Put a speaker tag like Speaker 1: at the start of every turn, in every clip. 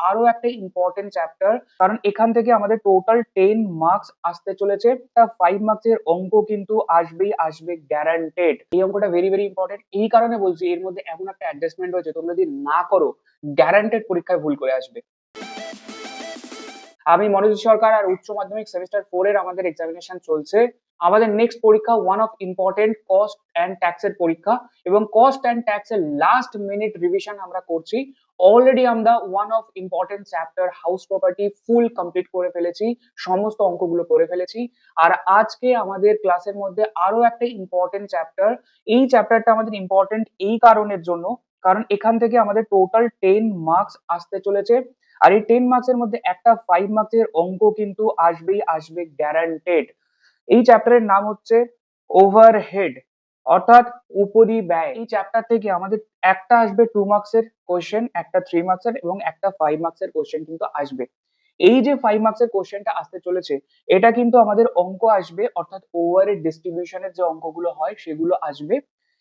Speaker 1: আরো একটা important chapter, কারণ এখান থেকে আমাদের টোটাল 10 মার্কস আসতে চলেছে। তা 5 মার্কস এর অঙ্ক কিন্তু আসবেই আসবে, গ্যারান্টেড। এই অঙ্কটা ভেরি ভেরি ইম্পর্টেন্ট, এই কারণে বলছি এর মধ্যে এমন একটা অ্যাডজাস্টমেন্ট রয়েছে, তোমরা যদি না করো গ্যারান্টেড পরীক্ষায় ভুল করে আসবে। আমি মনোজ সরকার, আর উচ্চ মাধ্যমিক সেমিস্টার 4 এর আমাদের এক্সামিনেশন চলছে। আমাদের নেক্সট পরীক্ষা one of important cost and ট্যাক্সের পরীক্ষা, এবং কস্ট অ্যান্ড ট্যাক্সের লাস্ট মিনিট রিভিশন আমরা করছি। অলরেডি আমরা one of important chapter house property full complete করে ফেলেছি, সমস্ত অঙ্কগুলো করে ফেলেছি। আর আজকে আমাদের ক্লাসের মধ্যে আরো একটা ইম্পর্টেন্ট চ্যাপ্টার। এই চ্যাপ্টারটা আমাদের ইম্পর্টেন্ট এই কারণের জন্য, কারণ এখান থেকে আমাদের টোটাল 10 মার্কস আসতে চলেছে। আর এই 10 মার্কস এর মধ্যে একটা 5 মার্কস এর অঙ্ক কিন্তু আসবেই আসবে, গ্যারান্টেড। এই চ্যাপ্টারের নাম হচ্ছে ওভারহেড, অর্থাৎ উপরি ব্যয়। এই চ্যাপ্টার থেকে আমাদের একটা আসবে 2 মার্কস এর কোশ্চেন, একটা 3 মার্কস এর এবং একটা 5 মার্কস এর কোশ্চেন কিন্তু আসবে। এই যে 5 মার্কস এর কোশ্চেনটা আসতে চলেছে, এটা কিন্তু আমাদের অঙ্ক আসবে, অর্থাৎ ওভারহেড ডিস্ট্রিবিউশনের যে অঙ্কগুলো হয় সেগুলো আসবে।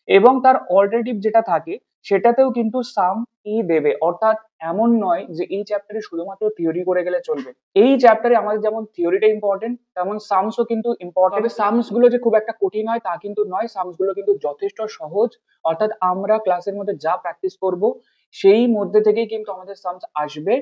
Speaker 1: এবং তার অল্টারনেটিভ যেটা থাকে সেটাতেও কিন্তু সাম ই দেবে, অর্থাৎ এমন নয় যে এই চ্যাপ্টারে শুধুমাত্র থিওরি করে গেলে চলবে। এই চ্যাপ্টারে আমাদের যেমন থিওরিটা ইম্পর্টেন্ট, তেমন সামসও কিন্তু ইম্পর্টেন্ট। তবে সামস গুলো যে খুব একটা কঠিন হয় তা কিন্তু নয়, সামস গুলো কিন্তু যথেষ্ট সহজ। অর্থাৎ আমরা ক্লাসের মধ্যে যা প্র্যাকটিস করব সেই মধ্যে থেকেই কিন্তু আমাদের সামস আসবে।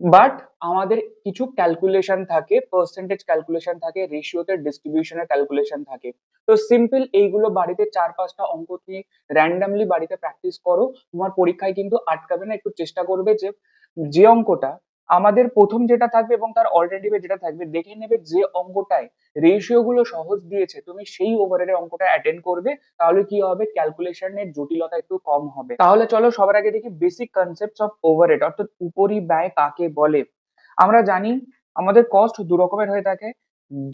Speaker 1: বাট আমাদের কিছু ক্যালকুলেশন থাকে, পার্সেন্টেজ ক্যালকুলেশন থাকে, রেশিওতে ডিস্ট্রিবিউশনের ক্যালকুলেশন থাকে। তো সিম্পল এইগুলো বাড়িতে 4-5টা অঙ্ক তুমি র্যান্ডামলি বাড়িতে প্র্যাকটিস করো, তোমার পরীক্ষায় কিন্তু আটকাবে না। একটু চেষ্টা করবে যে যে অঙ্কটা আমাদের প্রথম যেটা থাকবে এবং তার অল্টারনেটিভে যেটা থাকবে দেখে নেবে, যে অঙ্কটায় রেশিও গুলো সহজ দিয়েছে তুমি সেই ওভারের অঙ্কটা অ্যাটেন্ড করবে। তাহলে কি হবে, ক্যালকুলেশনের জটিলতা একটু কম হবে। তাহলে চলো সবার আগে দেখি বেসিক কনসেপ্টস অফ ওভারহেড, অর্থাৎ উপরি ব্যয় কাকে বলে। আমরা জানি আমাদের কস্ট দু রকমের হয়ে থাকে,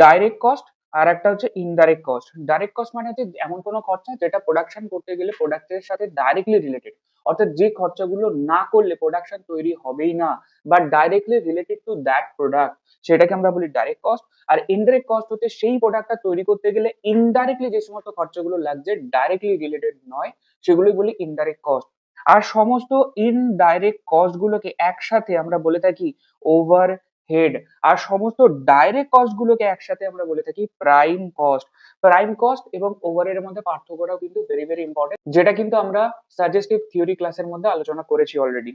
Speaker 1: ডাইরেক্ট কস্ট আর একটা হচ্ছে ইনডাইরেক্ট কস্ট। ডাইরেক্ট কস্ট মানে হচ্ছে এমন কোনো খরচা যেটা প্রোডাকশন করতে গেলে প্রোডাক্টের সাথে ডাইরেক্টলি রিলেটেড, অর্থাৎ যে খরচাগুলো না করলে প্রোডাকশন তৈরি হবেই না, but directly related to that product, সেটাকে আমরা বলি ডাইরেক্ট কস্ট। আর ইনডাইরেক্ট কস্ট হচ্ছে সেই প্রোডাক্টটা তৈরি করতে গেলে ইনডাইরেক্টলি যে সমস্ত খরচাগুলো লাগছে, ডাইরেক্টলি রিলেটেড নয়, সেগুলোই বলি ইনডাইরেক্ট কস্ট। আর সমস্ত ইনডাইরেক্ট কস্ট গুলোকে একসাথে আমরা বলে থাকি ওভার হেড। আর সমস্ত ডাইরেক্ট কস্ট গুলোকে একসাথে আমরা বলে থাকি প্রাইম কস্ট। প্রাইম কস্ট এবং ওভারহেড এর মধ্যে পার্থক্যটাও কিন্তু ভেরি ভেরি ইম্পর্টেন্ট, যেটা কিন্তু আমরা সাজেস্টিভ থিওরি ক্লাসের মধ্যে আলোচনা করেছি অলরেডি।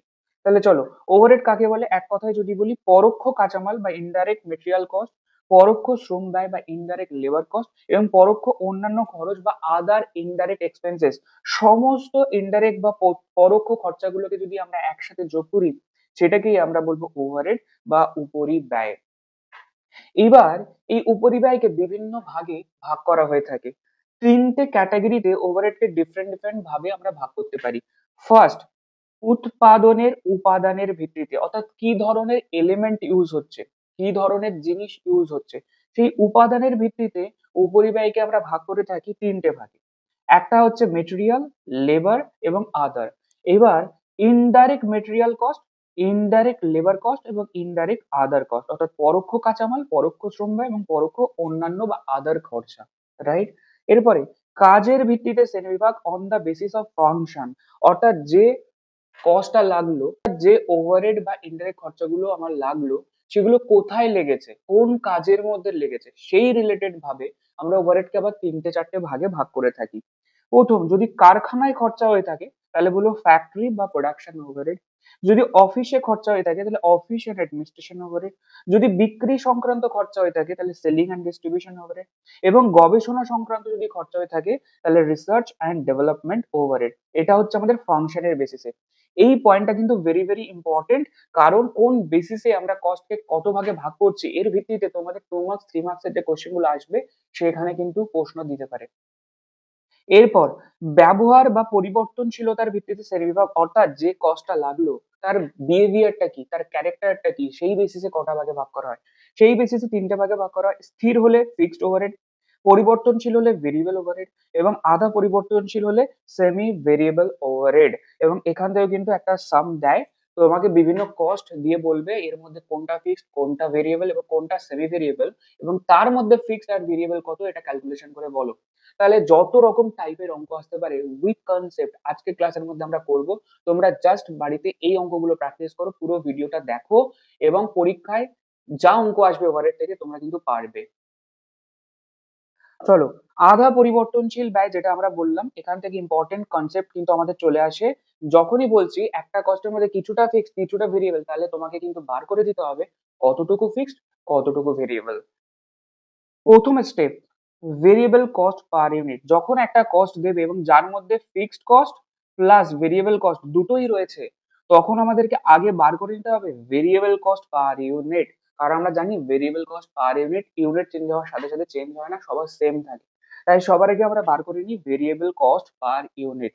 Speaker 1: তাহলে চলো, ওভারহেড কাকে বলে এক কথায় যদি বলি, পরোক্ষ কাঁচামাল বা ইনডাইরেক্ট মেটেরিয়াল কস্ট, পরোক্ষ শ্রম ব্যয় বা ইনডাইরেক্ট লেবার কস্ট, এবং পরোক্ষ অন্যান্য খরচ বা আদার ইনডাইরেক্ট এক্সপেন্সেস। সমস্ত ইনডাইরেক্ট বা পরোক্ষ খরচাগুলোকে যদি আমরা একসাথে যোগ করি, সেটাকেই আমরা বলবো ওভারহেড বা উপরি ব্যয়। এবার এই উপরিব্যয়কে বিভিন্ন ভাগে ভাগ করা হয়ে থাকে। তিনটে ক্যাটাগরিতে ওভারহেডকে ডিফারেন্ট ডিফারেন্ট ভাবে আমরা ভাগ করতে পারি। ফার্স্ট, উৎপাদনের উপাদানের ভিত্তিতে, অর্থাৎ কি ধরনের এলিমেন্ট ইউজ হচ্ছে, কি ধরনের জিনিস ইউজ হচ্ছে, সেই উপাদানের ভিত্তিতে উপরিব্যয়কে আমরা ভাগ করে থাকি তিনটে ভাগে। একটা হচ্ছে মেটেরিয়াল, লেবার এবং আদার। এবার indirect material cost, indirect labour cost এবং ইনডাইরেক্ট আদার কস্ট, অর্থাৎ পরোক্ষ কাঁচামাল, পরোক্ষ শ্রম ব্যয় এবং পরোক্ষ অন্যান্য বা আদার খরচা, রাইট। এরপরে কাজের ভিত্তিতে শ্রেণীবিভাগ on the basis of function, অর্থাৎ যে কস্টটা লাগলো, যে ওভারহেড বা ইনডাইরেক্ট খরচাগুলো আমার লাগলো, সেগুলো কোথায় লেগেছে, কোন কাজের মধ্যে লেগেছে, সেই রিলেটেড ভাবে আমরা ওভারহেডকে আবার 3-4টে ভাগে ভাগ করে থাকি। প্রথম, যদি কারখানায় খরচা হয়ে থাকে তাহলে বলবো ফ্যাক্টরি বা প্রোডাকশন ওভারহেড। যদি অফিসে খরচা হয়ে থাকে তাহলে অফিস এন্ড অ্যাডমিনিস্ট্রেশন ওভারহেড। যদি বিক্রি সংক্রান্ত খরচা হয়ে থাকে তাহলে সেলিং এন্ড ডিস্ট্রিবিউশন ওভারহেড। এবং গবেষণা সংক্রান্ত যদি খরচা হয়ে থাকে তাহলে রিসার্চ এন্ড ডেভেলপমেন্ট ওভারহেড। এটা হচ্ছে আমাদের ফাংশনের বেসিসে। এই পয়েন্টটা কিন্তু ভেরি ভেরি ইম্পর্টেন্ট, কারণ কোন বেসিসে আমরা কস্টকে কত ভাগে ভাগ করছি এর ভিত্তিতে তোমাদের 2 মার্কস 3 মার্কসের যে কোশ্চেন গুলো আসবে সেখানে কিন্তু প্রশ্ন দিতে পারে। এরপর ব্যবহার বা পরিবর্তনশীলতার ভিত্তিতে শ্রেণীবিভাগ, অর্থাৎ যে কস্টটা লাগলো তার বিহেভিয়ারটা কি, তার ক্যারেক্টারটা কি, সেই বেসিসে কটা ভাগে ভাগ করা হয়। সেই বেসিসে 3টে ভাগে ভাগ করা হয়। স্থির হলে ফিক্সড ওভারহেড, পরিবর্তনশীল হলে ভেরিয়েবল ওভারহেড, এবং আধা পরিবর্তনশীল হলে সেমি ভেরিয়েবল ওভারহেড। এবং এখান থেকে কিন্তু একটা সাম দেয়, তোমাকে বিভিন্ন কস্ট দিয়ে বলবে এর মধ্যে কোনটা ফিক্সড, কোনটা ভেরিয়েবল এবং কোনটা সেমি ভেরিয়েবল, এবং তার মধ্যে ফিক্সড আর ভেরিয়েবল কত এটা ক্যালকুলেশন করে বলো। তাহলে যত রকম টাইপের অঙ্ক আসতে পারে উইথ কনসেপ্ট আজকে ক্লাসের মধ্যে আমরা করব। তোমরা জাস্ট বাড়িতে এই অঙ্কগুলো প্র্যাকটিস করো, পুরো ভিডিওটা দেখো, এবং পরীক্ষায় যা অঙ্ক আসবে ওভারের থেকে তোমরা কিন্তু পারবে। চলো, আধা পরিবর্তনশীল ব্যয় যেটা আমরা বললাম, এখান থেকে ইম্পর্টেন্ট কনসেপ্ট কিন্তু আমাদের চলে আসে। যখনই বলছি একটা কস্টের মধ্যে কিছুটা ফিক্সড কিছুটা ভেরিয়েবল, তাহলে তোমাকে কিন্তু বার করে দিতে হবে কতটুকু ফিক্সড কতটুকু ভেরিয়েবল। প্রথম step, variable cost per unit. যখন একটা কস্ট দেবে এবং যার মধ্যে fixed cost plus variable cost দুটোই রয়েছে, তখন আমাদেরকে আগে বার করে নিতে হবে ভেরিয়েবল কস্ট পার ইউনিট। কারণ আমরা জানি variable cost per unit, unit change হওয়ার সাথে সাথে চেঞ্জ হয় না, সবার সেম থাকে। তাই সবার আগে আমরা বার করে নিই ভেরিয়েবল কস্ট পার ইউনিট।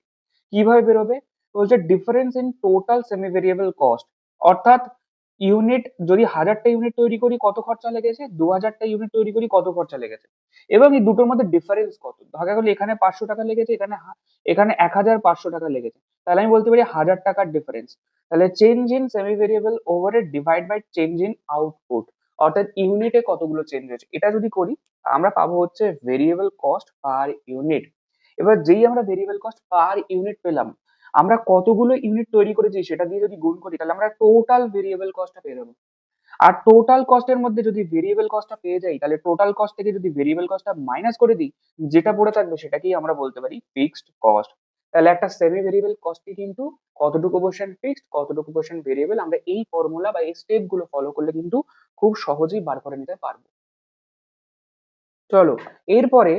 Speaker 1: কিভাবে বেরোবে? বলছে difference in total semi variable cost, অর্থাৎ ইউনিট যদি 1000টা ইউনিট তৈরি করি কত খরচা লেগেছে, 2000টা ইউনিট তৈরি করি কত খরচা লেগেছে, এবং এই দুটোর মধ্যে ডিফারেন্স কত। দেখা গেল এখানে 500 টাকা লেগেছে, এখানে 1500 টাকা লেগেছে, তাহলে আমি বলতে পারি 1000 টাকার ডিফারেন্স। তাহলে change in semi variable overhead divide by change in output, অর্থাৎ ইউনিটে কতগুলো চেঞ্জ হয়েছে, এটা যদি করি আমরা পাবো হচ্ছে ভেরিয়েবল কস্ট পার ইউনিট। এবার যেই আমরা ভেরিয়েবল কস্ট পার ইউনিট পেলাম, আমরা কতগুলো ইউনিট তৈরি করেছি সেটা দিয়ে যদি গুণ করি, তাহলে আমরা টোটাল ভেরিয়েবল কস্টটা পেয়ে যাবো। আর টোটাল কস্টের মধ্যে যদি ভেরিয়েবল কস্টটা পেয়ে যাই, তাহলে টোটাল কস্ট থেকে যদি ভেরিয়েবল কস্টটা মাইনাস করে দিই, যেটা পড়ে থাকবে সেটাকেই আমরা বলতে পারি ফিক্সড কস্ট। তাহলে একটা সেমি ভেরিয়েবল কস্টে কিন্তু কতটুকু পার্সেন্ট ফিক্সড কতটুকু পার্সেন্ট ভেরিয়েবল, আমরা এই ফর্মুলা বা এই স্টেপ গুলো ফলো করলে কিন্তু খুব সহজেই বার করে নিতে পারবো। চলো, এরপরে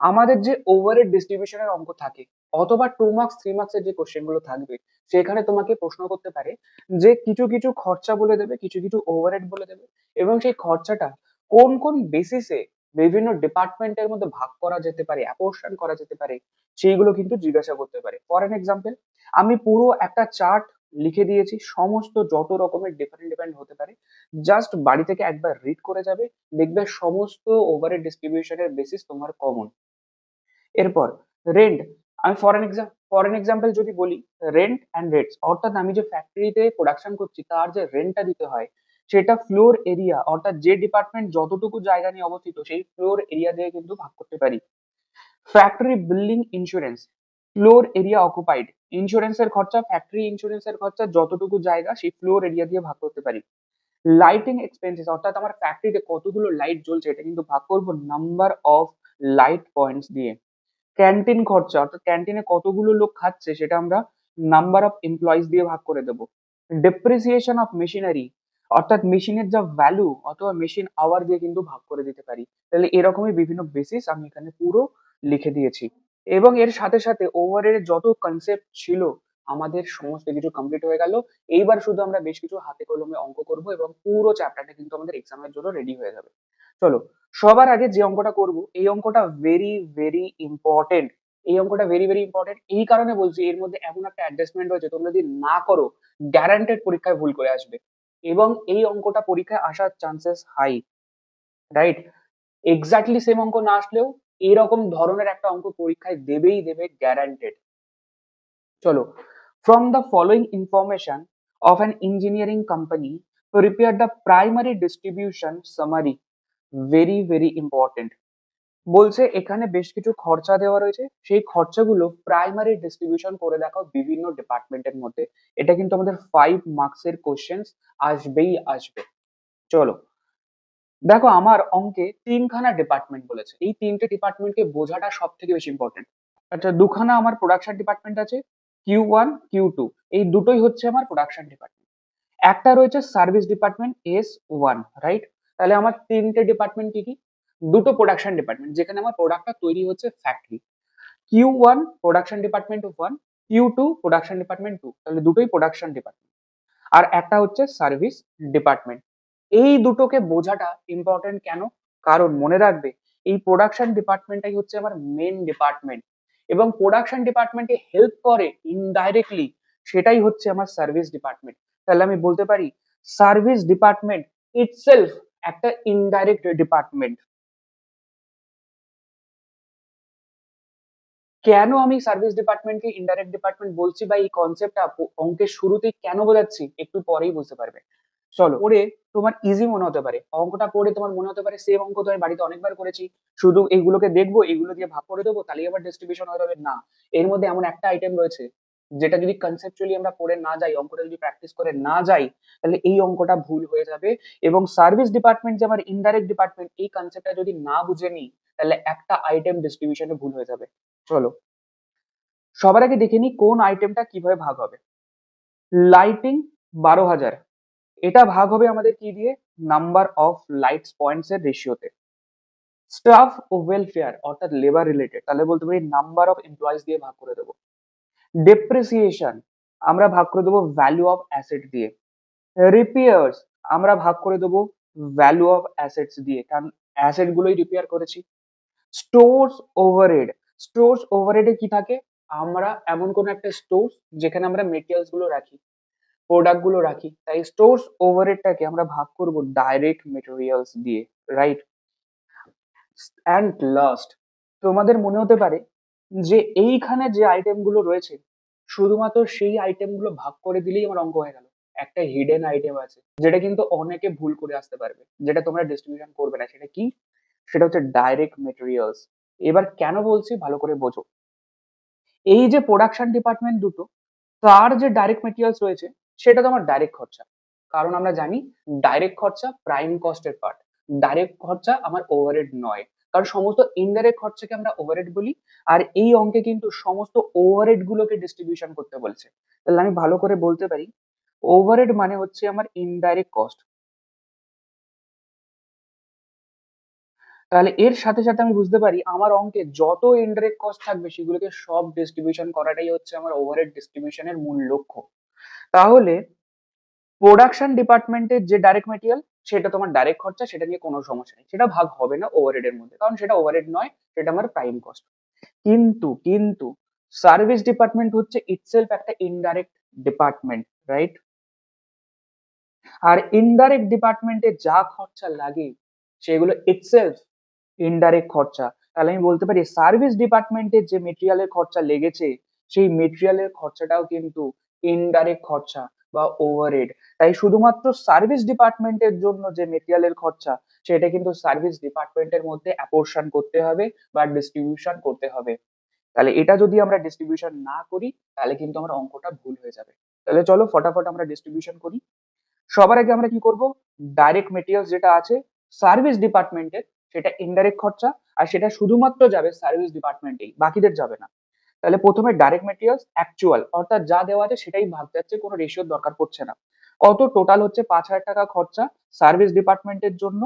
Speaker 1: আমাদের যে ওভারহেড ডিস্ট্রিবিউশনের অঙ্ক থাকে, অথবা 2 মার্কস 3 মার্কসের যে কোশ্চেন গুলো থাকবে, সেখানে তোমাকে প্রশ্ন করতে পারে যে কিছু কিছু খরচা বলে দেবে, কিছু কিছু ওভারহেড বলে দেবে, এবং সেই খরচাটা কোন কোন বেসিসে বিভিন্ন ডিপার্টমেন্টের মধ্যে ভাগ করা যেতে পারে, অ্যাপোর্শন করা যেতে পারে, সেইগুলো কিন্তু জিজ্ঞাসা করতে পারে। ফর এন এক্সাম্পল, আমি পুরো একটা চার্ট লিখে দিয়েছি, সমস্ত যত রকমের ডিফারেন্ট ডিফারেন্ট হতে পারে, জাস্ট বাড়ি থেকে একবার রিড করে যাবে, দেখবে সমস্ত ওভারহেড ডিস্ট্রিবিউশনের বেসিস তোমার কমন। এরপর রেন্ট, আমি ফর এন এক্সাম্পল যদি বলি, রেন্ট অ্যান্ড রেটস, অর্থাৎ আমি যে ফ্যাক্টরিতে প্রোডাকশন করছি তার যে রেন্টটা দিতে হয়, সেটা ফ্লোর এরিয়া, অর্থাৎ যে ডিপার্টমেন্ট যতটুকু জায়গা নিয়ে অবস্থিত সেই ফ্লোর এরিয়া দিয়ে কিন্তু ভাগ করতে পারি। Factory building insurance, floor area occupied, ইন্স্যুরেন্সের খরচা, ফ্যাক্টরি ইন্স্যুরেন্সের খরচা যতটুকু জায়গা সেই ফ্লোর এরিয়া দিয়ে ভাগ করতে পারি। লাইটিং এক্সপেন্সেস, অর্থাৎ আমার ফ্যাক্টরিতে কতগুলো লাইট জ্বলছে এটা কিন্তু ভাগ করবো নাম্বার অফ লাইট পয়েন্টস দিয়ে। ক্যান্টিন খরচা, অর্থাৎ ক্যান্টিনে কতগুলো লোক খাচ্ছে সেটা আমরা নাম্বার অফ এমপ্লয়িজ দিয়ে ভাগ করে দেবো। ডেপ্রিসিয়েশন অফ মেশিনারি, অর্থাৎ মেশিনের যা ভ্যালু অথবা মেশিন আওয়ার দিয়ে কিন্তু ভাগ করে দিতে পারি। তাহলে এরকমই বিভিন্ন বেসিস আমি এখানে পুরো লিখে দিয়েছি, এবং এর সাথে সাথে ওভারের যত কনসেপ্ট ছিল আমাদের সমস্ত কিছু কমপ্লিট হয়ে গেল। এইবার শুধু আমরা বেশ কিছু হাতে কলমে অঙ্ক করব এবং পুরো চ্যাপ্টারটা কিন্তু আমাদের এক্সামের জন্য রেডি হয়ে যাবে। চলো, সবার আগে যে অঙ্কটা করব এই অঙ্কটা ভেরি ভেরি ইম্পর্টেন্ট। এই অঙ্কটা ভেরি ভেরি ইম্পর্টেন্ট এই কারণে বলছি, এর মধ্যে এমন একটা অ্যাডজাস্টমেন্ট রয়েছে তোমরা যদি না করো গ্যারান্টেড পরীক্ষায় ভুল করে আসবে, এবং এই অঙ্কটা পরীক্ষায় আসার chances high, right? Exactly same অঙ্ক না আসলেও এরকম ধরনের একটা অঙ্ক পরীক্ষায় দেবেই দেবে, গ্যারান্টেড। চলো, from the following information of an engineering company, prepare the primary distribution summary. Very very important. বলছে এখানে বেশ কিছু খরচা দেওয়া রয়েছে, সেই খরচাগুলো প্রাইমারি ডিস্ট্রিবিউশন করে দেখাও বিভিন্ন ডিপার্টমেন্টের মধ্যে। এটা কিন্তু আমাদের 5 মার্কসের কোশ্চেন আসবেই আসবে। চলো, দেখো আমার অঙ্কে তিনখানা ডিপার্টমেন্ট বলেছে, এই তিনটে ডিপার্টমেন্টকে বোঝাটা সব থেকে বেশি ইম্পর্টেন্ট। আচ্ছা, দুখানা আমার প্রোডাকশন ডিপার্টমেন্ট আছে, Q1 Q2, এই দুটোই হচ্ছে আমার প্রোডাকশন ডিপার্টমেন্ট। একটা রয়েছে সার্ভিস ডিপার্টমেন্ট S1, রাইট? তাহলে আমার তিনটে ডিপার্টমেন্ট কি কি? দুটো প্রোডাকশন ডিপার্টমেন্ট যেখানে আমার প্রোডাক্টটা তৈরি হচ্ছে factory, Q1 production department 1, Q2 production department 2, তাহলে দুটোই প্রোডাকশন ডিপার্টমেন্ট। আর একটা হচ্ছে সার্ভিস ডিপার্টমেন্ট। এই দুটোকে বোঝাটা ইম্পর্টেন্ট কেন? কারণ মনে রাখবে এই প্রোডাকশন ডিপার্টমেন্টটাই হচ্ছে আমার মেন ডিপার্টমেন্ট, এবং প্রোডাকশন ডিপার্টমেন্টে হেল্প করে ইনডাইরেক্টলি সেটাই হচ্ছে আমার সার্ভিস ডিপার্টমেন্ট। তাহলে আমি বলতে পারি সার্ভিস ডিপার্টমেন্ট ইটসেলফ একটা ইনডাইরেক্ট ডিপার্টমেন্ট। কেন আমি সার্ভিস ডিপার্টমেন্টকে ইনডাইরেক্ট ডিপার্টমেন্ট বলছি বা এই কনসেপ্টটা অঙ্কের শুরুতেই কেন বোঝাচ্ছি একটু পরেই বুঝতে পারবে। চলো, পড়ে তোমার ইজি মনে হতে পারে, অঙ্কটা পড়ে তোমার মনে হতে পারে সেম অঙ্ক তো আমি বাড়িতে অনেকবার করেছি, শুধু এইগুলোকে দেখবো, এগুলো দিয়ে ভাগ করে দেবো, তাহলেই আবার ডিস্ট্রিবিউশন হয়ে যাবে। না, এর মধ্যে এমন একটা আইটেম রয়েছে যেটা যদি কনসেপচুয়ালি আমরা পড়ে না যাই, অঙ্কটা যদি প্র্যাকটিস করে না যাই, তাহলে এই অঙ্কটা ভুল হয়ে যাবে। এবং সার্ভিস ডিপার্টমেন্ট যে আমার ইনডাইরেক্ট ডিপার্টমেন্ট, এই কনসেপ্টটা যদি না বুঝে নিই, তাহলে একটা আইটেম ডিস্ট্রিবিউশনে ভুল হয়ে যাবে। চলো, সবার আগে দেখে নিই কোন আইটেমটা কিভাবে ভাগ হবে। লাইটিং 12,000, এটা ভাগ হবে আমাদের কি দিয়ে? নাম্বার অফ লাইটস পয়েন্টস এর রেশিওতে। স্টাফ ও ওয়েলফেয়ার অর্থাৎ লেবার রিলেটেড, তাহলে বলতে পারি নাম্বার অফ এমপ্লয়িজ দিয়ে ভাগ করে দেবো। ডেপ্রিসিয়েশন আমরা ভাগ করে দেবো ভ্যালু অফ অ্যাসেট দিয়ে। রিপেয়ার্স আমরা ভাগ করে দেবো ভ্যালু অফ অ্যাসেটস দিয়ে, কারণ অ্যাসেট গুলোই রিপেয়ার করেছি। স্টোরস ওভারহেড, স্টোরস ওভারহেডে কি থাকে? আমরা এমন কোন একটা স্টোর যেখানে আমরা মেটেরিয়ালস গুলো রাখি, প্রোডাক্ট গুলো রাখি, তাই স্টোরস ওভারহেডটাকে আমরা ভাগ করব ডাইরেক্ট মেটেরিয়ালস দিয়ে, রাইট? অ্যান্ড লাস্ট, তোমাদের মনে হতে পারে যে এইখানে যে আইটেম গুলো রয়েছে শুধুমাত্র সেই আইটেম গুলো ভাগ করে দিলেই আমার অঙ্ক হয়ে গেল। একটা হিডেন আইটেম আছে যেটা কিন্তু অনেকে ভুল করে আসতে পারবে, যেটা তোমরা ডিস্ট্রিবিউশন করবে না। সেটা কি? সেটা হচ্ছে ডাইরেক্ট মেটেরিয়ালস। এবার কেন বলছি ভালো করে বোঝো। এই যে প্রোডাকশন ডিপার্টমেন্ট দুটো, তার যে ডাইরেক্ট মেটেরিয়ালস রয়েছে সেটা তো আমার ডাইরেক্ট খরচা, কারণ আমরা জানি ডাইরেক্ট খরচা প্রাইম কস্টের পার্ট, ডাইরেক্ট খরচা আমার ওভারহেড নয়। কারণ সমস্ত ইনডাইরেক্ট খরচাকে আমরা ওভারহেড বলি, আর এই অঙ্কে কিন্তু সমস্ত ওভারহেড গুলোকে ডিস্ট্রিবিউশন করতে বলছে। তাহলে আমি ভালো করে বলতে পারি ওভারহেড মানে হচ্ছে আমার ইনডাইরেক্ট কস্ট। তাহলে এর সাথে সাথে আমি বুঝতে পারি আমার অঙ্কে যত ইনডাইরেক্ট কস্ট থাকবে সেগুলোকে সব ডিস্ট্রিবিউশন করাটাই হচ্ছে আমার ওভারহেড ডিস্ট্রিবিউশনের মূল লক্ষ্য। তাহলে প্রোডাকশন ডিপার্টমেন্টের যে ডাইরেক্ট মেটেরিয়াল সেটা তোমার ডাইরেক্ট খরচা, সেটা নিয়ে কোনো সমস্যা নেই, সেটা ভাগ হবে না ওভারহেড এর মধ্যে, কারণ সেটা ওভারহেড নয়, সেটা আমার প্রাইম কস্ট। কিন্তু সার্ভিস ডিপার্টমেন্ট হচ্ছে ইটসেলফ একটা ইনডাইরেক্ট ডিপার্টমেন্ট, রাইট? আর ইনডাইরেক্ট ডিপার্টমেন্টে যা খরচা লাগে সেগুলো ইটসেলফ ইনডাইরেক্ট খরচা। তাহলে আমি বলতে পারি সার্ভিস ডিপার্টমেন্টের যে মেটেরিয়ালের খরচা লেগেছে সেই মেটেরিয়ালের খরচাটাও কিন্তু ইনডাইরেক্ট খরচা বা ওভারহেড। তাই শুধুমাত্র সার্ভিস ডিপার্টমেন্টের জন্য যে মেটেরিয়ালের খরচা সেটা কিন্তু সার্ভিস ডিপার্টমেন্টের মধ্যে অ্যাপোর্শন করতে হবে বা ডিস্ট্রিবিউশন করতে হবে। তাহলে এটা যদি আমরা ডিস্ট্রিবিউশন না করি তাহলে কিন্তু আমার অঙ্কটা ভুল হয়ে যাবে। তাহলে চলো ফটাফট আমরা ডিস্ট্রিবিউশন করি। সবার আগে আমরা কি করব? ডাইরেক্ট মেটেরিয়ালস যেটা আছে সার্ভিস ডিপার্টমেন্টের, সেটা ইনডাইরেক্ট খরচা, আর সেটা শুধুমাত্র যাবে সার্ভিস ডিপার্টমেন্টেই, বাকিদের যাবে না। তাহলে প্রথমে ডাইরেক্ট মেটেরিয়ালস অ্যাকচুয়াল অর্থাৎ যা দেওয়া আছে সেটাই ভাগতে যাচ্ছে, কোনো রেশিওর দরকার পড়ছে না। কত টোটাল হচ্ছে? 5,000 টাকা খরচা সার্ভিস ডিপার্টমেন্টের জন্য,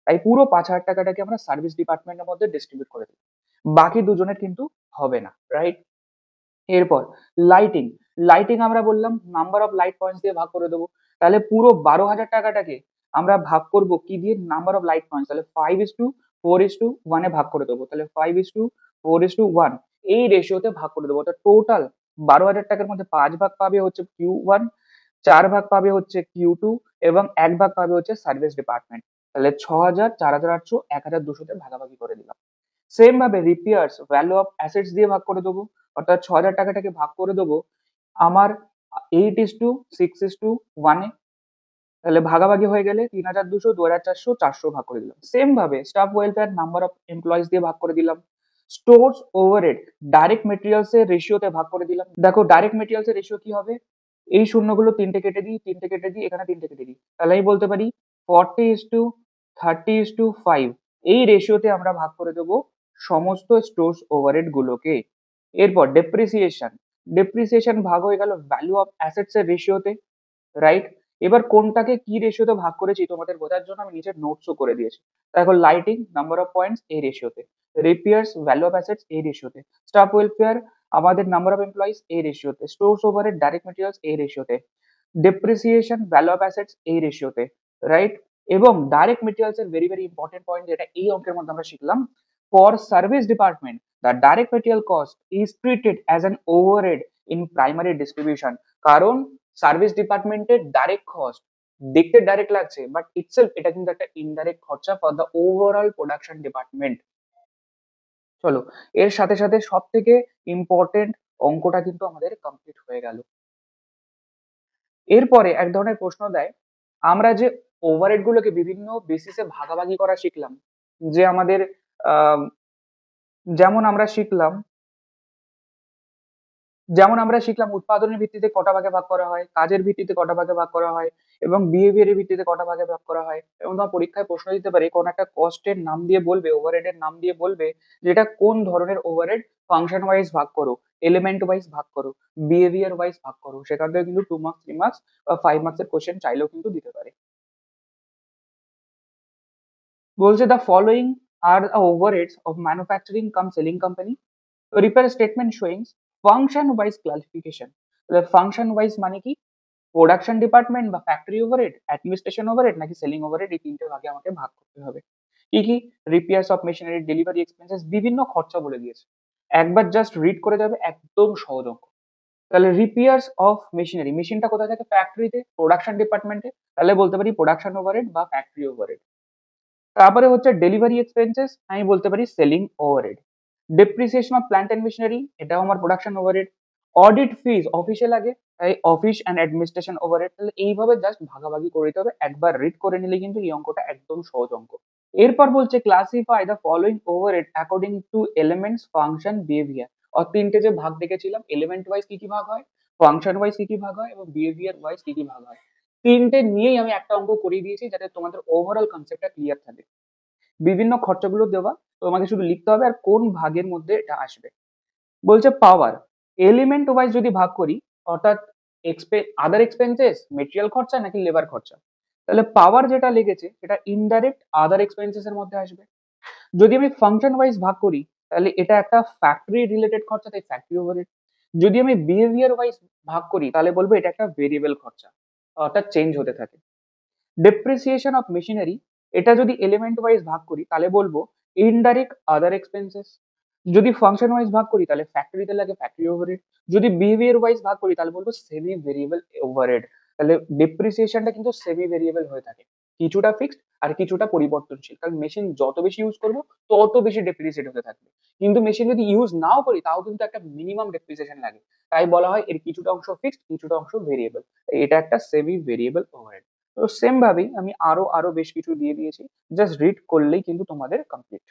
Speaker 1: তাই পুরো 5,000 টাকাটাকে আমরা সার্ভিস ডিপার্টমেন্টের মধ্যে ডিস্ট্রিবিউট করে দিই। বাকি দুজনের কিন্তু হবে না, রাইট? এরপর লাইটিং, লাইটিং আমরা বললাম নাম্বার অফ লাইট পয়েন্টস দিয়ে ভাগ করে দেবো। তাহলে পুরো 12,000 টাকাটাকে আমরা ভাগ করব কি দিয়ে? নাম্বার অফ লাইট পয়েন্টস, তাহলে 5:4:1 এ ভাগ করে দেবো। তাহলে 5:4:1 এই রেশিওতে ভাগ করে দেবো। অর্থাৎ টোটাল 12,000 টাকার মধ্যে 5 ভাগ পাবে হচ্ছে Q1, 4 ভাগ পাবে হচ্ছে Q2 এবং 1 ভাগ পাবে হচ্ছে সার্ভিস ডিপার্টমেন্ট। তাহলে 6,000, 4,800, 1,200 তে ভাগাভাগি করে দিলাম। সেম ভাবে রিপেয়ার্স ভ্যালু অফ অ্যাসেটস দিয়ে ভাগ করে দেবো। অর্থাৎ 6,000 টাকাটাকে ভাগ করে দেবো আমার 8:6:1 এ। তাহলে ভাগাভাগি হয়ে গেলে 3,200, 2,400, 400 ভাগ করে দিলাম। সেম ভাবে staff welfare number of employees দিয়ে ভাগ করে দিলাম। স্টোরস ওভারহেড ডাইরেক্ট মেটেরিয়ালস এর রেশিওতে ভাগ করে দিলাম। দেখো ডাইরেক্ট মেটেরিয়ালস এর রেশিও কি হবে? এই শূন্যগুলো তিনটে কেটে দিই, তিনটে কেটে দিই, এখানে তিনটে কেটে দিই, তাহলে আমি বলতে পারি 40:30:5 এই রেশিওতে আমরা ভাগ করে দেবো সমস্ত স্টোরস ওভারহেড গুলোকে। এরপর ডেপ্রিসিয়েশন, ডেপ্রিসিয়েশন ভাগ হয়ে গেল ভ্যালু অফ অ্যাসেটস এর রেশিওতে, রাইট? এবার কোনটাকে কি রেশিওতে ভাগ করেছি তোমাদের বোঝার জন্য আমি নিচে নোটসও করে দিয়েছি। দেখো লাইটিং নাম্বার অফ পয়েন্টস এই রেশিওতে, রিপেয়ার্স ভ্যালু অফ অ্যাসেটস এই রেশিওতে, স্টাফ ওয়েলফেয়ার আমাদের নাম্বার অফ এমপ্লয়িজ এই রেশিওতে, স্টোরস ওভারহেড ডাইরেক্ট মেটেরিয়ালস এই রেশিওতে, ডেপ্রিসিয়েশন ভ্যালু অফ অ্যাসেটস এই রেশিওতে, রাইট? এবং ডাইরেক্ট মেটেরিয়ালস এর ভেরি ভেরি ইম্পর্টেন্ট পয়েন্ট যেটা এই অঙ্কের মধ্যে আমরা শিখলাম, for service department the direct material cost is treated as an overhead in primary distribution. কারণ সার্ভিস ডিপার্টমেন্টের ডাইরেক্ট কস্ট দেখতে ডাইরেক্ট লাগছে, বাট ইটসেলফ এটা কিন্তু একটা ইনডাইরেক্ট খরচা for the overall production department. চলো, এর সাথে সাথে সব থেকে ইম্পর্টেন্ট অঙ্কটা কিন্তু আমাদের কমপ্লিট হয়ে গেল। এরপরে এক ধরনের প্রশ্ন দেয়, আমরা যে ওভারহেড গুলোকে বিভিন্ন বেসিসে ভাগাভাগি করা শিখলাম, যে আমাদের আহ যেমন আমরা শিখলাম উৎপাদনের ভিত্তিতে কটা ভাগে ভাগ করা হয়, কাজের ভিত্তিতে কটা ভাগে ভাগ করা হয়, এবং বিহেভিয়ারের ভিত্তিতে কটা ভাগে ভাগ করা হয়। এবং তোমার পরীক্ষায় প্রশ্ন দিতে পারে কোন একটা কস্টের নাম দিয়ে বলবে, ওভারহেডের নাম দিয়ে বলবে যেটা কোন ধরনের ওভারহেড, ফাংশন ওয়াইজ ভাগ করো, এলিমেন্ট ওয়াইজ ভাগ করো, বিহেভিয়ার ওয়াইজ ভাগ করো। সেখান থেকে কিন্তু 2 মার্কস, 3 মার্কস বা 5 মার্কস এর কোশ্চেন চাইলেও কিন্তু দিতে পারে। বলছে দ্য ফলোইং আর overheads of manufacturing cum selling company, prepare statement showing function wise classification. তাহলে ফাংশন ওয়াইজ মানে কি, প্রোডাকশন ডিপার্টমেন্ট বা ফ্যাক্টরি ওভারহেড, অ্যাডমিনিস্ট্রেশন ওভারহেড নাকি সেলিং ওভারহেড, এই তিনটে ভাগে আমাকে ভাগ করতে হবে। কি কি? Repairs of machinery, delivery expenses, বিভিন্ন খরচা বলে দিয়েছে। একবার জাস্ট রিড করে যাবে, একদম সহজ অঙ্ক। তাহলে রিপেয়ার্স অফ মেশিনারি, মেশিনটা কোথায় থাকে? ফ্যাক্টরিতে, প্রোডাকশন ডিপার্টমেন্টে, তাহলে বলতে পারি প্রোডাকশন ওভারহেড বা ফ্যাক্টরি ওভারহেড। তারপরে হচ্ছে ডেলিভারি এক্সপেন্সেস, আমি বলতে পারি selling overhead. Depreciation of plant and machinery, এটাও আমার প্রোডাকশন ওভারহেড। অডিট ফিজ অফিসে লাগে, তাই অফিস অ্যান্ড অ্যাডমিনিস্ট্রেশন ওভারহেড। তাহলে এইভাবে জাস্ট ভাগাভাগি করে দিতে হবে, একবার রিড করে নিলে কিন্তু এই অঙ্কটা একদম সহজ অঙ্ক। এরপর বলছে classify the following overhead according to elements, function, behaviour. আর তিনটে যে ভাগ দেখেছিলাম, এলিমেন্ট ওয়াইজ কি কি ভাগ হয়, ফাংশন ওয়াইজ কি কি ভাগ হয়, এবং বিহেভিয়ার ওয়াইজ কি কি ভাগ হয়। তিনটে নিয়েই আমি একটা অঙ্ক করিয়ে দিয়েছি যাতে তোমাদের ওভারঅল কনসেপ্টটা ক্লিয়ার থাকে। বিভিন্ন খরচাগুলো দেওয়া, তোমাকে শুধু লিখতে হবে আর কোন ভাগের মধ্যে এটা আসবে। বলছে পাওয়ার এলিমেন্ট ওয়াইজ যদি ভাগ করি, অর্থাৎ আদার এক্সপেন্সেস, মেটেরিয়াল খরচা নাকি লেবার খরচা, তাহলে পাওয়ার যেটা লেগেছে সেটা ইনডাইরেক্ট আদার এক্সপেন্সেস এর মধ্যে আসবে। যদি আমি ফাংশন ওয়াইজ ভাগ করি, তাহলে এটা একটা ফ্যাক্টরি রিলেটেড খরচা, তাই ফ্যাক্টরি ওভারহেড। যদি আমি বিহেভিয়ার ওয়াইজ ভাগ করি, তাহলে বলবো এটা একটা ভেরিয়েবল খরচা, অর্থাৎ চেঞ্জ হতে থাকে। ডেপ্রিসিয়েশন অফ মেশিনারি, এটা যদি এলিমেন্ট ওয়াইজ ভাগ করি তাহলে বলবো ইনডাইরেক্ট আদার এক্সপেন্সেস। যদি ফাংশন ওয়াইজ ভাগ করি তাহলে ফ্যাক্টরিতে লাগে ফ্যাক্টরি ওভারহেড। যদি বিহেভিয়ার ওয়াইজ ভাগ করি তাহলে বলবো সেমি ভেরিয়েবল ওভারহেড। তাহলে ডেপ্রিসিয়েশনটা কিন্তু সেমি ভেরিয়েবল হয়ে থাকে, কিছুটা ফিক্সড আর কিছুটা পরিবর্তনশীল, কারণ মেশিন যত বেশি ইউজ করবো তত বেশি ডেপ্রিসিয়েট হতে থাকবে। কিন্তু মেশিন যদি ইউজ নাও করি তাও কিন্তু একটা মিনিমাম ডেপ্রিসিয়েশন লাগে, তাই বলা হয় এর কিছুটা অংশ ফিক্সড, কিছুটা অংশ ভেরিয়েবল। এটা একটা সেমি ভেরিয়েবল ওভারহেড। তো সেম ভাবেই আমি আরো আরো বেশ কিছু দিয়ে দিয়েছি, জাস্ট রিড করলেই কিন্তু তোমাদের কমপ্লিট।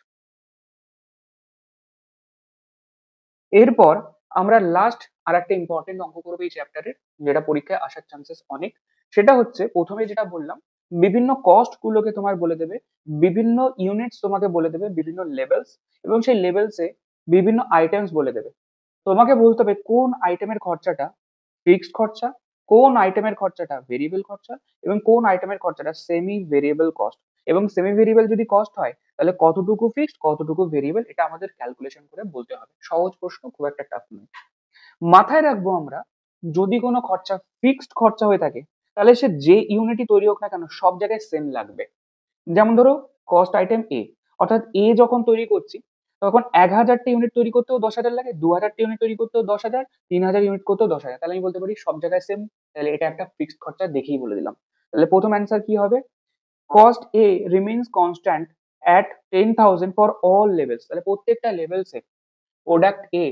Speaker 1: এরপর আমরা লাস্ট আর একটা ইম্পর্টেন্ট অঙ্ক করবো এই চ্যাপ্টারের, যেটা পরীক্ষায় আসার চান্সেস অনেক। সেটা হচ্ছে প্রথমে যেটা বললাম, বিভিন্ন কস্ট গুলোকে তোমার বলে দেবে, বিভিন্ন ইউনিটস তোমাকে বলে দেবে, বিভিন্ন লেভেলস, এবং সেই লেভেলসে বিভিন্ন আইটেমস বলে দেবে। তোমাকে বলতে হবে কোন আইটেমের খরচাটা ফিক্সড খরচা, কোন আইটেমের খরচাটা ভেরিয়েবল খরচা, এবং কোন আইটেমের খরচাটা সেমি ভেরিয়েবল কস্ট। এবং সেমি ভেরিয়েবল যদি কস্ট হয় তাহলে কতটুকু ফিক্সড কতটুকু ভেরিয়েবল, এটা আমাদের ক্যালকুলেশন করে বলতে হবে। সহজ প্রশ্ন, খুব একটা টাফ নয়। মাথায় রাখবো আমরা, যদি কোনো খরচা ফিক্সড খরচা হয়ে থাকে তাহলে সে যে ইউনিটই তৈরি হোক না কেন সব জায়গায় সেম লাগবে। যেমন ধরো কস্ট আইটেম এ, অর্থাৎ এ যখন তৈরি করছি তখন 1000টা ইউনিট তৈরি করতেও 10,000 লাগে, 2000টা ইউনিট তৈরি করতেও 10,000, 3000 ইউনিট করতেও 10,000। তাহলে আমি বলতে পারি সব জায়গায় সেম। তাহলে এটা একটা ফিক্সড খরচা, দেখেই বলে দিলাম। তাহলে প্রথম অ্যান্সার কি হবে? Cost A remains constant at 10,000 for all levels. তাহলে প্রত্যেকটা লেভেলসে প্রোডাক্ট এ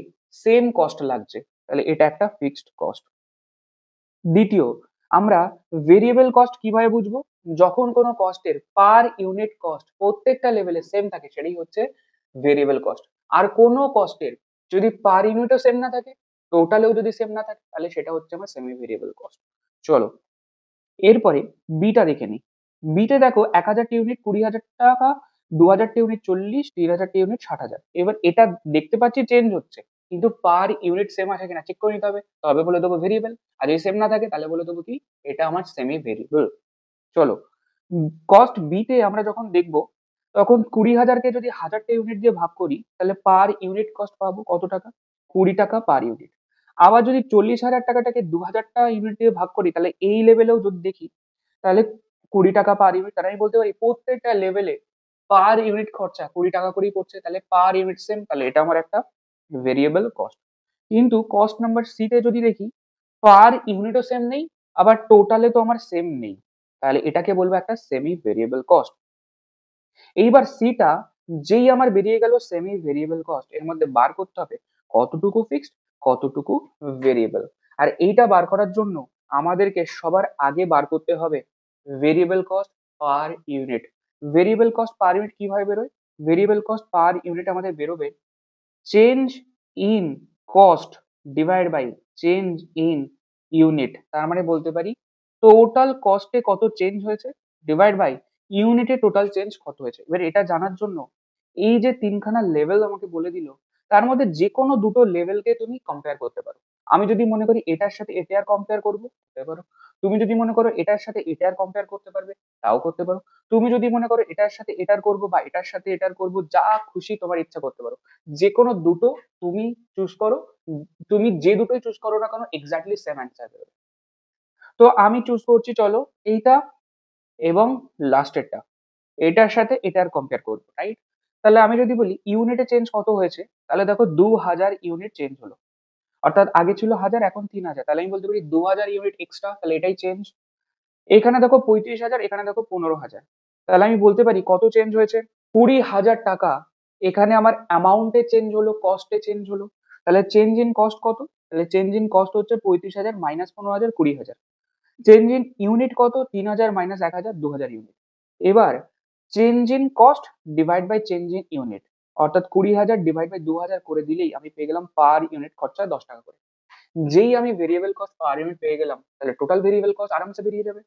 Speaker 1: সেম কস্ট লাগছে, তাহলে এটা একটা ফিক্সড কস্ট। দ্বিতীয়, আমরা ভেরিয়েবল কস্ট কিভাবে বুঝবো? যখন কোনো কস্টের পার ইউনিট কস্ট প্রত্যেকটা লেভেলে সেম থাকে সেটাই হচ্ছে ভেরিয়েবল কস্ট। আর কোনো কস্টের যদি পার ইউনিটও সেম না থাকে, টোটালেও যদি সেম না থাকে, তাহলে সেটা হচ্ছে আমার সেমি ভেরিয়েবল কস্ট। চলো, এরপরে বিটা দেখে নিই। বিতে দেখো 1000টি ইউনিট 20,000 টাকা, 2000টি ইউনিট 40, 3000টি ইউনিট 60,000। এবার এটা দেখতে পাচ্ছি চেঞ্জ হচ্ছে, কিন্তু পার ইউনিট সেম আছে কিনা চেক করে নিতে হবে, তবে বলে দেবো ভেরিয়েবল। আর যদি সেম না থাকে তাহলে বলে দেবো কি, এটা আমার সেমি ভেরিয়েবল। চলো, কস্ট বি তে আমরা যখন দেখবো তখন 20,000কে যদি 1000টা ইউনিট দিয়ে ভাগ করি তাহলে পার ইউনিট কস্ট পাবো কত টাকা? 20 টাকা পার ইউনিট। আবার যদি 40,000 টাকাটাকে 2000টা ইউনিট দিয়ে ভাগ করি তাহলে এই লেভেলেও যদি দেখি তাহলে 20 টাকা পার ইউনিট। তাহলে আমি বলতে পারি প্রত্যেকটা লেভেলে পার ইউনিট খরচা 20 টাকা করেই পড়ছে, তাহলে পার ইউনিট সেম, তাহলে এটা আমার একটা ভেরিয়েবল কস্ট। কিন্তু কস্ট নাম্বার সি তে যদি দেখি, পার ইউনিটও সেম নেই, আবার টোটালে তো আমার সেম নেই, তাহলে এটাকে বলবো একটা সেমি ভেরিয়েবল কস্ট। এইবার সিটা যেই আমার বেরিয়ে গেল সেমি ভেরিয়েবল কস্ট, এর মধ্যে বার করতে হবে কতটুকু ফিক্সড কতটুকু ভেরিয়েবল। আর এইটা বার করার জন্য আমাদেরকে সবার আগে বার করতে হবে variable cost per unit. Variable cost per unit কিভাবে বেরোয়? ভেরিয়েবল কস্ট পার ইউনিট আমাদের বেরোবে change in cost divide by change in unit. তার মানে বলতে পারি টোটাল কস্টে কত চেঞ্জ হয়েছে ডিভাইড বাই ইউনিটে টোটাল চেঞ্জ কত হয়েছে। এবার এটা জানার জন্য এই যে তিনখানা লেভেল আমাকে বলে দিল, তার মধ্যে যে কোনো দুটো লেভেলকে তুমি কম্পেয়ার করতে পারো। আমি যদি মনে করি এটার সাথে এটা আর কম্পেয়ার করবো, করতে পারো। তুমি যদি মনে করো এটার সাথে এটা আর কম্পেয়ার করতে পারবে, তাও করতে পারো। তুমি যদি মনে করো এটার সাথে এটার করবো বা এটার সাথে এটার করবো, যা খুশি তোমার ইচ্ছা করতে পারো। যে কোনো দুটো তুমি চুজ করো, তুমি যে দুটোই চুজ করো না কেন এক্স্যাক্টলি সেম অ্যান্সার বেরোবে। তো আমি চুজ করছি চলো এইটা এবং লাস্টেরটা, এটার সাথে এটার কম্পেয়ার করবো, রাইট? তাহলে আমি যদি বলি ইউনিটে চেঞ্জ কত হয়েছে, তাহলে দেখো 2000 ইউনিট চেঞ্জ হলো। অর্থাৎ আগে ছিল 1000 এখন 3000, তাহলে আমি বলতে পারি 2000 ইউনিট এক্সট্রা, তাহলে এটাই চেঞ্জ। এখানে দেখো 35,000, এখানে দেখো 15,000, তাহলে আমি বলতে পারি কত চেঞ্জ হয়েছে 20,000 টাকা। এখানে আমার অ্যামাউন্টে চেঞ্জ হলো, কস্টে চেঞ্জ হলো। তাহলে চেঞ্জ ইন কস্ট কত? তাহলে চেঞ্জ ইন কস্ট হচ্ছে 35,000 মাইনাস 15,000 20,000। চেঞ্জ ইন ইউনিট কত? 3000 মাইনাস 1000 2000 ইউনিট। এবার change in cost divide by change in unit, অর্থাৎ 20,000 ডিভাইড বাই 2000 করে দিলেই আমি পেয়ে গেলাম পার ইউনিট খরচা 10 টাকা করে। যেই আমি ভেরিয়েবল কস্ট পার ইউনিট পেয়ে গেলাম, তাহলে টোটাল ভেরিয়েবল কস্ট আরামসে বেরিয়ে যাবে।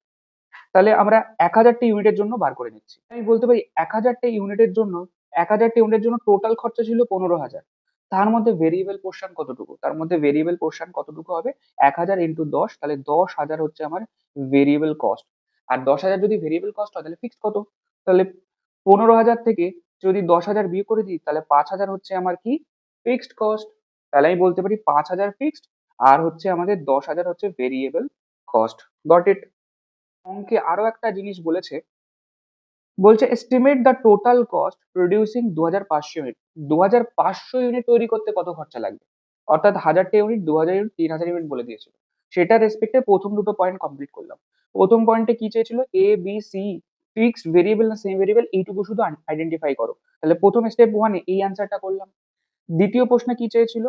Speaker 1: তাহলে আমরা 1000টা ইউনিটের জন্য বার করে নিচ্ছি। আমি বলতে পারি 1000টা ইউনিটের জন্য 1000টা ইউনিটের জন্য টোটাল খরচা ছিল 15,000। তার মধ্যে ভেরিয়েবল পোর্শন কতটুকু? তার মধ্যে ভেরিয়েবল পোর্শন কতটুকু হবে? 1000 ইন্টু 10, তাহলে 10,000 হচ্ছে আমার ভেরিয়েবল কস্ট। আর 10,000 যদি ভেরিয়েবল কস্ট হয় তাহলে ফিক্সড কত? তাহলে 15,000 থেকে যদি 10,000 বিয়োগ করে দিই তাহলে 5,000 হচ্ছে আমার কি ফিক্সড কস্ট। তাহলে আমি বলতে পারি 5,000 ফিক্সড আর হচ্ছে আমাদের 10,000 হচ্ছে ভেরিয়েবল কস্ট। Got it? অঙ্কে আরো একটা জিনিস বলেছে, বলছে estimate the total cost producing 2500 unit. 2500 unit তৈরি করতে কত খরচা লাগবে? অর্থাৎ 1000টা ইউনিট, 2000 ইউনিট, 3000 ইউনিট বলে দিয়েছিল। সেটা রেসপেক্টে প্রথম দুটো পয়েন্ট কমপ্লিট করলাম। প্রথম পয়েন্টে কি চেয়েছিল? A B C fixed variable না সেমি ভেরিয়েবল, এইটুকু শুধু আইডেন্টিফাই করো। তাহলে প্রথম স্টেপ ওয়ানে এই অ্যান্সারটা করলাম। দ্বিতীয় প্রশ্নে কি চেয়েছিল?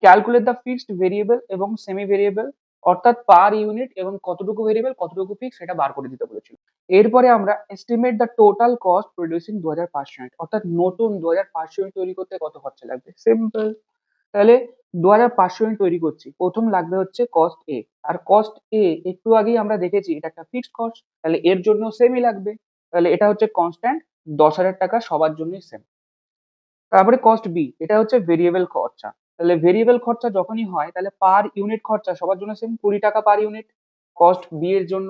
Speaker 1: ক্যালকুলেট দ্য ফিক্সড ভেরিয়েবল এবং সেমি ভেরিয়েবল, অর্থাৎ পার ইউনিট এবং কতটুকু ভেরিয়েবল কতটুকু ফিক্স সেটা বার করে দিতে বলেছিল। এরপরে আমরা estimate the total cost producing 2500 unit, অর্থাৎ নতুন 2500 ইউনিট তৈরি করতে কত খরচা লাগবে। সিম্পল। তাহলে 2500 ইউনিট তৈরি করছি, প্রথম লাগবে হচ্ছে কস্ট এ। আর কস্ট এ একটু আগেই আমরা দেখেছি এটা একটা ফিক্সড কস্ট, তাহলে এর জন্য সেমই লাগবে। তাহলে এটা হচ্ছে কনস্ট্যান্ট, 10,000 টাকা সবার জন্যই সেম। তারপরে কস্ট বি, এটা হচ্ছে ভেরিয়েবল খরচা। তাহলে ভেরিয়েবল খরচা যখনই হয় তাহলে পার ইউনিট খরচা সবার জন্য সেম, 20 টাকা পার ইউনিট কস্ট বি এর জন্য।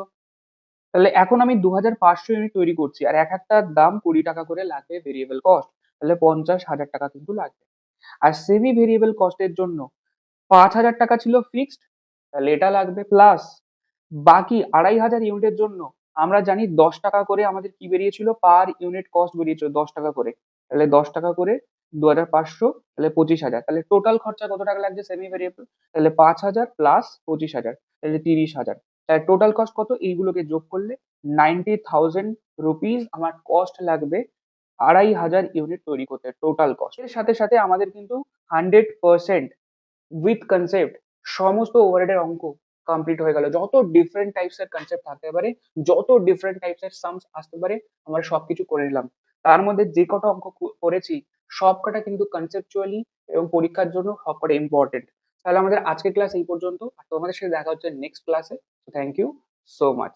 Speaker 1: তাহলে এখন আমি 2500 ইউনিট তৈরি করছি আর এক একটার দাম 20 টাকা করে লাগবে ভেরিয়েবল কস্ট, তাহলে 50,000 টাকা কিন্তু লাগবে। আর সেমি ভেরিয়েবল কস্টের জন্য 5,000 টাকা ছিল ফিক্সড, তাহলে এটা লাগবে, প্লাস বাকি 2,500 ইউনিটের জন্য আমরা জানি 10 টাকা করে আমাদের কি বেরিয়েছিল, পার ইউনিট কস্ট বেরিয়েছিল 10 টাকা করে। তাহলে 10 টাকা করে 2,500, তাহলে 25,000। তাহলে টোটাল খরচা কত টাকা লাগছে সেমি ভেরিয়েবল? তাহলে 5,000 প্লাস 25,000, তাহলে 30,000। তাহলে টোটাল কস্ট কত? এইগুলোকে যোগ করলে 90,000 রুপিস আমার কস্ট লাগবে 2,500 ইউনিট তৈরি করতে, টোটাল কস্ট। এর সাথে সাথে আমাদের কিন্তু 100% উইথ কনসেপ্ট সমস্ত ওভারহেডের অঙ্ক কমপ্লিট হয়ে গেল। যত ডিফারেন্ট টাইপস এর কনসেপ্ট থাকতে পারে, যত ডিফারেন্ট টাইপস এর সামস আসতে পারে, আমরা সবকিছু করে নিলাম। তার মধ্যে যে কটা অঙ্ক করেছি সব কটা কিন্তু কনসেপচুয়ালি এবং পরীক্ষার জন্য সব কটা ইম্পর্টেন্ট। তাহলে আমাদের আজকের ক্লাস এই পর্যন্ত, আর তোমাদের সাথে দেখা হচ্ছে নেক্সট ক্লাসে। Thank you so much.